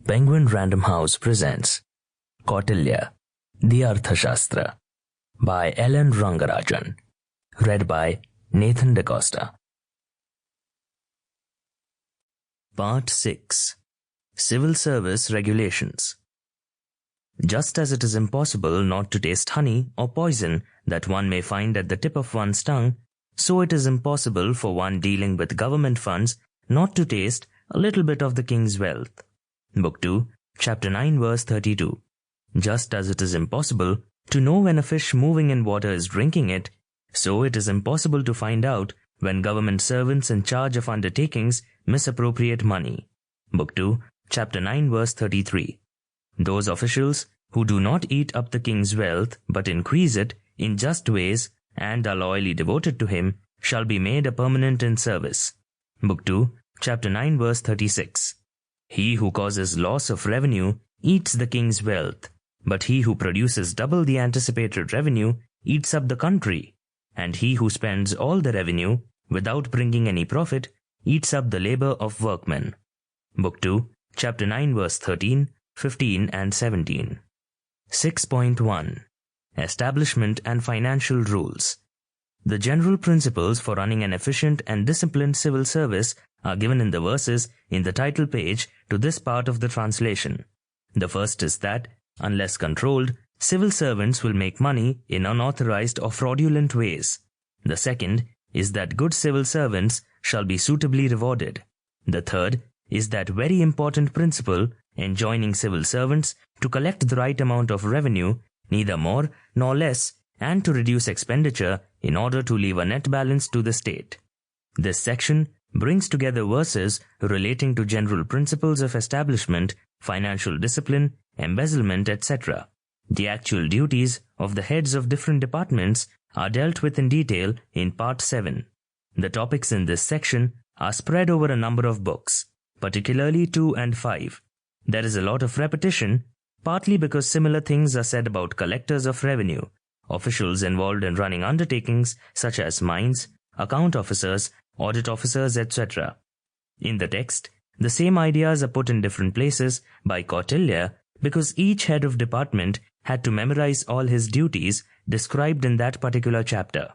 Penguin Random House presents Kautilya, the Arthashastra by Ellen Rangarajan. Read by Nathan DaCosta. Part 6. Civil Service Regulations. Just as it is impossible not to taste honey or poison that one may find at the tip of one's tongue, so it is impossible for one dealing with government funds not to taste a little bit of the king's wealth. Book 2, Chapter 9, verse 32. Just as it is impossible to know when a fish moving in water is drinking it, so it is impossible to find out when government servants in charge of undertakings misappropriate money. Book 2, Chapter 9, verse 33. Those officials who do not eat up the king's wealth but increase it in just ways and are loyally devoted to him shall be made a permanent in service. Book 2, Chapter 9, verse 36. He who causes loss of revenue eats the king's wealth, but he who produces double the anticipated revenue eats up the country, and he who spends all the revenue without bringing any profit eats up the labor of workmen. Book 2, Chapter 9, verse 13, 15 and 17. 6.1. Establishment and Financial Rules. The general principles for running an efficient and disciplined civil service are given in the verses in the title page to this part of the translation. The first is that, unless controlled, civil servants will make money in unauthorized or fraudulent ways. The second is that good civil servants shall be suitably rewarded. The third is that very important principle enjoining civil servants to collect the right amount of revenue, neither more nor less, and to reduce expenditure in order to leave a net balance to the state. This section brings together verses relating to general principles of establishment, financial discipline, embezzlement, etc. The actual duties of the heads of different departments are dealt with in detail in Part 7. The topics in this section are spread over a number of books, particularly 2 and 5. There is a lot of repetition, partly because similar things are said about collectors of revenue, officials involved in running undertakings such as mines, account officers, audit officers, etc. In the text, the same ideas are put in different places by Kautilya because each head of department had to memorize all his duties described in that particular chapter.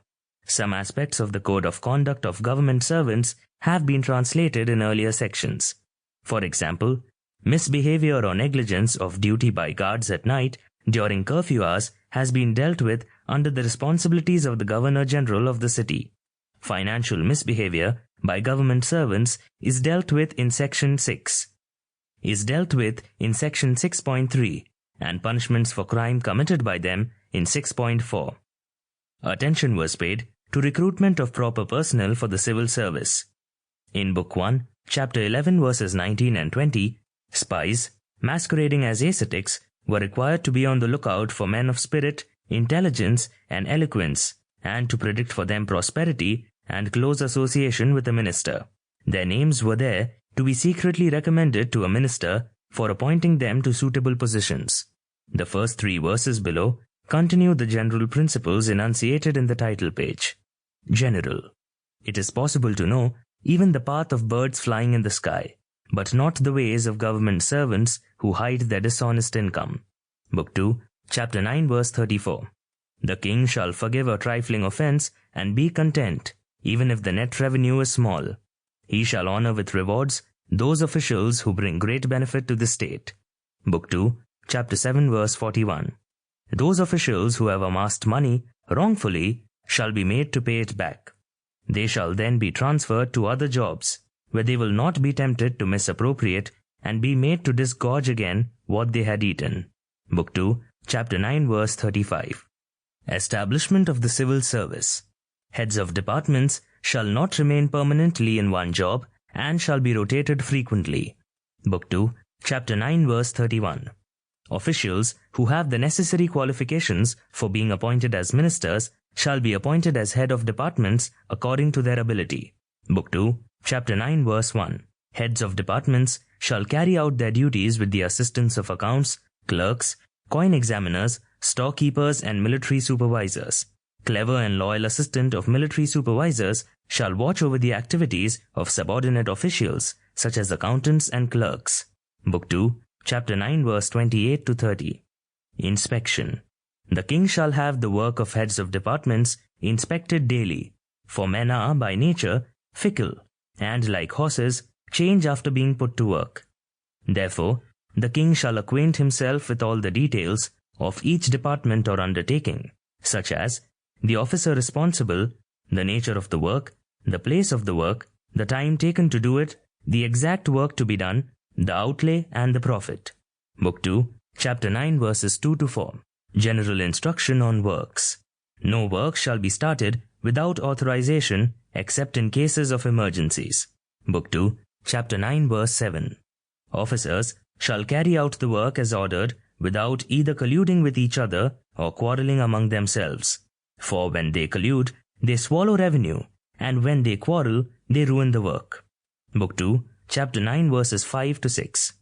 Some aspects of the code of conduct of government servants have been translated in earlier sections. For example, misbehavior or negligence of duty by guards at night during curfew hours has been dealt with under the responsibilities of the Governor-General of the city. Financial misbehavior by government servants is dealt with in Section 6.3 and punishments for crime committed by them in 6.4. Attention was paid to recruitment of proper personnel for the civil service. In Book 1, Chapter 11, verses 19 and 20, spies, masquerading as ascetics, were required to be on the lookout for men of spirit, intelligence, and eloquence, and to predict for them prosperity and close association with a minister. Their names were there to be secretly recommended to a minister for appointing them to suitable positions. The first 3 verses below continue the general principles enunciated in the title page. General. It is possible to know even the path of birds flying in the sky, but not the ways of government servants who hide their dishonest income. Book 2, Chapter 9, verse 34. The king shall forgive a trifling offense and be content, even if the net revenue is small. He shall honor with rewards those officials who bring great benefit to the state. Book 2, Chapter 7, verse 41. Those officials who have amassed money wrongfully shall be made to pay it back. They shall then be transferred to other jobs, where they will not be tempted to misappropriate and be made to disgorge again what they had eaten. Book 2, Chapter 9, verse 35. Establishment of the Civil Service. Heads of departments shall not remain permanently in one job and shall be rotated frequently. Book 2, Chapter 9, verse 31. Officials who have the necessary qualifications for being appointed as ministers shall be appointed as head of departments according to their ability. Book 2, Chapter 9, verse 1. Heads of departments shall carry out their duties with the assistance of accounts, clerks, coin examiners, storekeepers, and military supervisors. Clever and loyal assistant of military supervisors shall watch over the activities of subordinate officials such as accountants and clerks. Book 2, Chapter 9 verse 28 to 30. Inspection. The king shall have the work of heads of departments inspected daily, for men are, by nature, fickle, and like horses, change after being put to work. Therefore, the king shall acquaint himself with all the details of each department or undertaking, such as the officer responsible, the nature of the work, the place of the work, the time taken to do it, the exact work to be done, the outlay and the profit. Book 2, Chapter 9 verses 2 to 4. General instruction on works. No work shall be started without authorization except in cases of emergencies. Book 2, Chapter 9 verse 7. Officers shall carry out the work as ordered without either colluding with each other or quarrelling among themselves. For when they collude, they swallow revenue, and when they quarrel, they ruin the work. Book 2, Chapter 9 verses 5 to 6.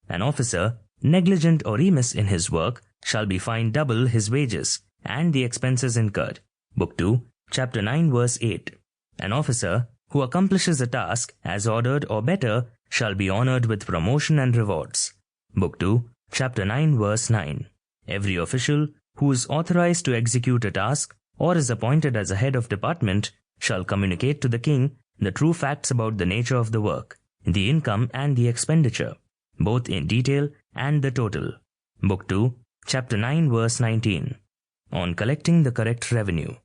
An officer, negligent or remiss in his work, shall be fined double his wages and the expenses incurred. Book 2, Chapter 9 verse 8. An officer who accomplishes a task as ordered or better shall be honored with promotion and rewards. Book 2, Chapter 9 verse 9. Every official who is authorized to execute a task or is appointed as a head of department shall communicate to the king the true facts about the nature of the work, the income and the expenditure, both in detail and the total. Book 2, Chapter 9 verse 19. On collecting the correct revenue.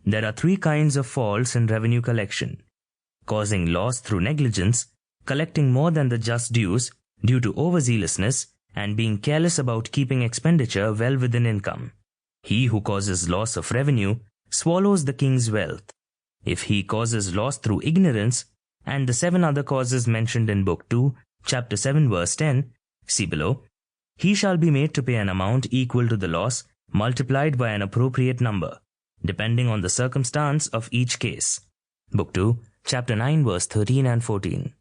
There are three kinds of faults in revenue collection: causing loss through negligence, collecting more than the just dues due to overzealousness, and being careless about keeping expenditure well within income. He who causes loss of revenue swallows the king's wealth. If he causes loss through ignorance, and the 7 other causes mentioned in Book 2, Chapter 7 verse 10, see below, he shall be made to pay an amount equal to the loss multiplied by an appropriate number, depending on the circumstance of each case. Book 2, Chapter 9 verse 13 and 14.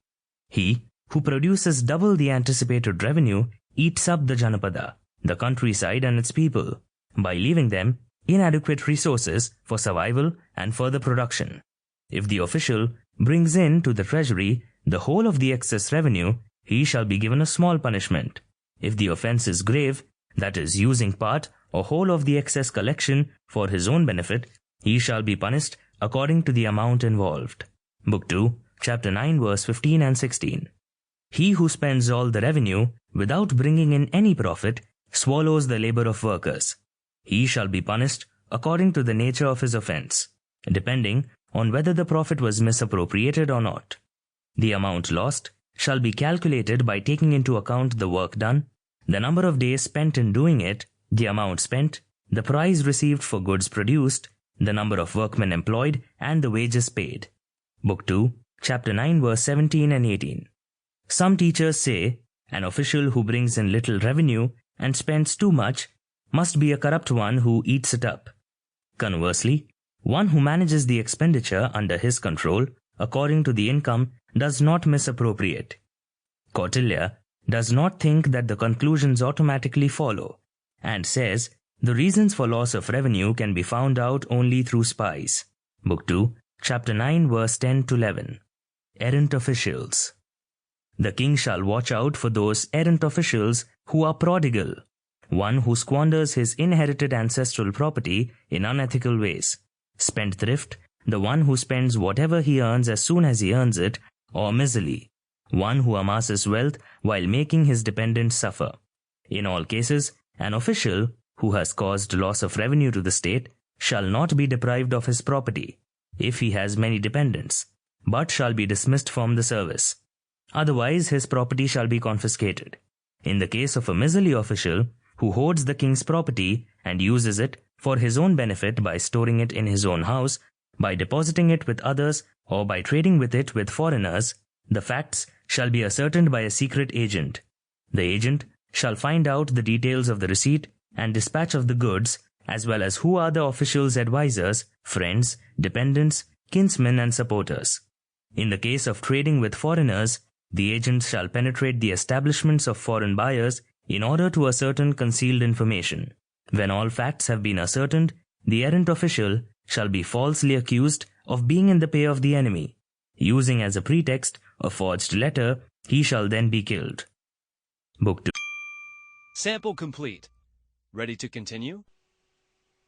He who produces double the anticipated revenue eats up the Janapada, the countryside and its people, by leaving them inadequate resources for survival and further production. If the official brings in to the treasury the whole of the excess revenue, he shall be given a small punishment. If the offense is grave, that is, using part or whole of the excess collection for his own benefit, he shall be punished according to the amount involved. Book 2, Chapter 9 verse 15 and 16. He who spends all the revenue without bringing in any profit swallows the labor of workers. He shall be punished according to the nature of his offense, depending on whether the profit was misappropriated or not. The amount lost shall be calculated by taking into account the work done, the number of days spent in doing it, the amount spent, the price received for goods produced, the number of workmen employed, and the wages paid. Book 2, Chapter 9 verse 17 and 18. Some teachers say an official who brings in little revenue and spends too much must be a corrupt one who eats it up. Conversely, one who manages the expenditure under his control according to the income does not misappropriate. Kautilya does not think that the conclusions automatically follow, and says the reasons for loss of revenue can be found out only through spies. Book 2, Chapter 9 verse 10 to 11. Errant officials. The king shall watch out for those errant officials who are prodigal, one who squanders his inherited ancestral property in unethical ways; spendthrift, the one who spends whatever he earns as soon as he earns it, or miserly, one who amasses wealth while making his dependents suffer. In all cases, an official who has caused loss of revenue to the state shall not be deprived of his property, if he has many dependents, but shall be dismissed from the service. Otherwise, his property shall be confiscated. In the case of a miserly official who hoards the king's property and uses it for his own benefit by storing it in his own house, by depositing it with others, or by trading with it with foreigners, the facts shall be ascertained by a secret agent. The agent shall find out the details of the receipt and dispatch of the goods, as well as who are the official's advisors, friends, dependents, kinsmen and supporters. In the case of trading with foreigners, the agent shall penetrate the establishments of foreign buyers in order to ascertain concealed information. When all facts have been ascertained, the errant official shall be falsely accused of being in the pay of the enemy. Using as a pretext a forged letter, he shall then be killed. Book 2, Sample complete. Ready to continue?